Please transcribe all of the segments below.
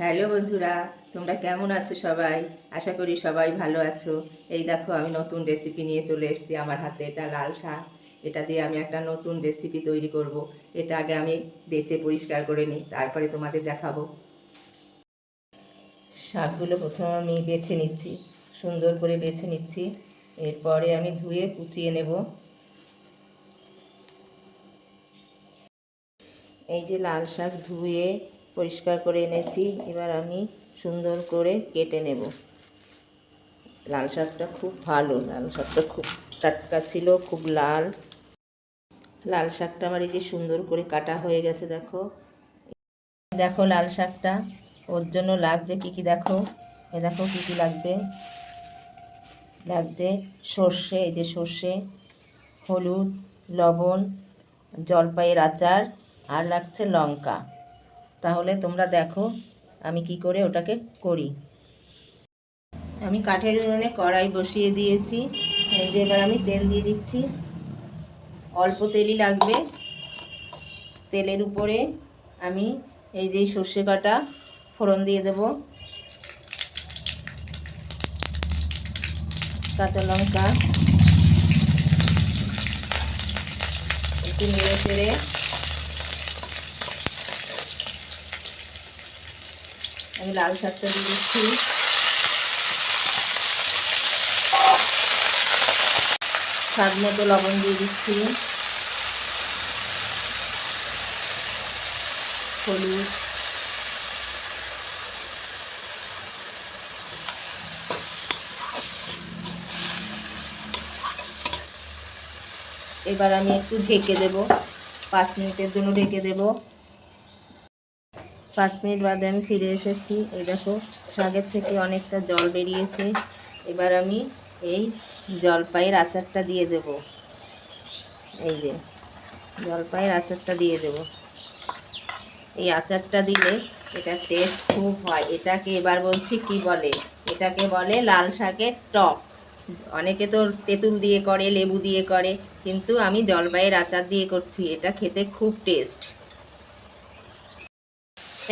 Hello বন্ধুরা, তোমরা কেমন আছো সবাই? আশা করি সবাই ভালো আছো। এই দেখো, আমি নতুন রেসিপি নিয়ে চলে এসেছি। আমার হাতে এটা লাল শাক। এটা দিয়ে আমি একটা নতুন রেসিপি তৈরি করব। এটা আগে আমি বেছে পরিষ্কার করে নিই, তারপরে তোমাদের দেখাবো। শাকগুলো প্রথমে আমি বেছে নিচ্ছি, সুন্দর করে বেছে নিচ্ছি। এরপরে আমি ধুয়ে কুচিয়ে নেব। এই যে লাল শাক ধুয়ে পরিষ্কার করে এনেছি, এবার আমি সুন্দর করে কেটে নেব। লাল শাকটা খুব ভালো, লাল শাকটা খুব টাটকা ছিল, খুব লাল। লাল শাকটা আমার এই যে সুন্দর করে কাটা হয়ে গেছে। দেখো দেখো লাল শাকটা, ওর জন্য লাগছে কি কি দেখো। এ দেখো কি কি লাগছে। লাগছে সর্ষে, এই যে সর্ষে, হলুদ, লবণ, জলপাইয়ের আচার, আর লাগছে লঙ্কা। তাহলে তোমরা দেখো আমি কি করে ওটাকে করি। আমি কাঠের উনুনে কড়াই বসিয়ে দিয়েছি। এই যে এবার আমি তেল দিয়ে দিচ্ছি। অল্প তেলই লাগবে। তেলের উপরে আমি এই যে সর্ষে কাটা ফোড়ন দিয়ে দেব, কাঁচা লঙ্কা একটু নেড়ে চেড়ে আমি লাল শাকটা দিয়ে দিচ্ছি। স্বাদ মতো লবণ দিয়ে দিচ্ছি, হলুদ, এবার আমি একটু ঢেকে দেব। 5 মিনিটের জন্য ঢেকে দেব। 5 মিনিট বাদে আমি ফিরে এসেছি। এই দেখো শাকের থেকে অনেকটা জল বেরিয়েছে। এবার আমি এই জলপাইয়ের আচারটা দিয়ে দেব। এই যে জলপাইয়ের আচারটা দিয়ে দেব। এই আচারটা দিলে এটা টেস্ট খুব হয়। এটাকে এবার বলছি কি বলে, এটাকে বলে লাল শাকের টক। অনেকে তো তেঁতুল দিয়ে করে, লেবু দিয়ে করে, কিন্তু আমি জলপাইয়ের আচার দিয়ে করছি। এটা খেতে খুব টেস্ট।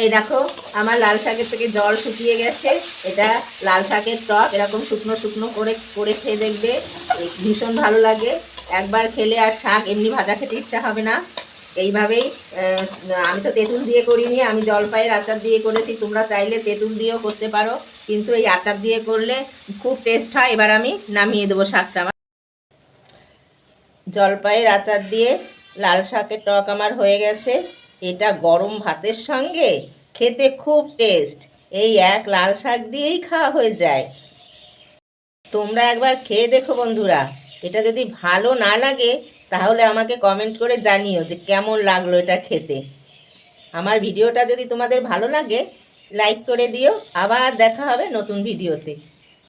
এই দেখো আমার লাল শাকের থেকে জল শুকিয়ে গেছে। এটা লাল শাকের টক, এরকম শুকনো শুকনো করে করে খেয়ে দেখবে, ভীষণ ভালো লাগে। একবার খেলে আর শাক এমনি ভাজা খেতে ইচ্ছা হবে না। এইভাবেই আমি তো তেঁতুল দিয়ে করিনি, আমি জলপাইয়ের আচার দিয়ে করেছি। তোমরা চাইলে তেঁতুল দিয়েও করতে পারো, কিন্তু এই আচার দিয়ে করলে খুব টেস্ট হয়। এবার আমি নামিয়ে দেবো শাকটা। জলপাইয়ের আচার দিয়ে লাল শাকের টক আমার হয়ে গেছে। এটা গরম ভাতের সঙ্গে খেতে খুব টেস্ট। এই এক লাল শাক দিয়েই খাওয়া হয়ে যায়। তোমরা একবার খেয়ে দেখো বন্ধুরা। এটা যদি ভালো না লাগে তাহলে আমাকে কমেন্ট করে জানিও যে কেমন লাগলো এটা খেতে। আমার ভিডিওটা যদি তোমাদের ভালো লাগে লাইক করে দিও। আবার দেখা হবে নতুন ভিডিওতে।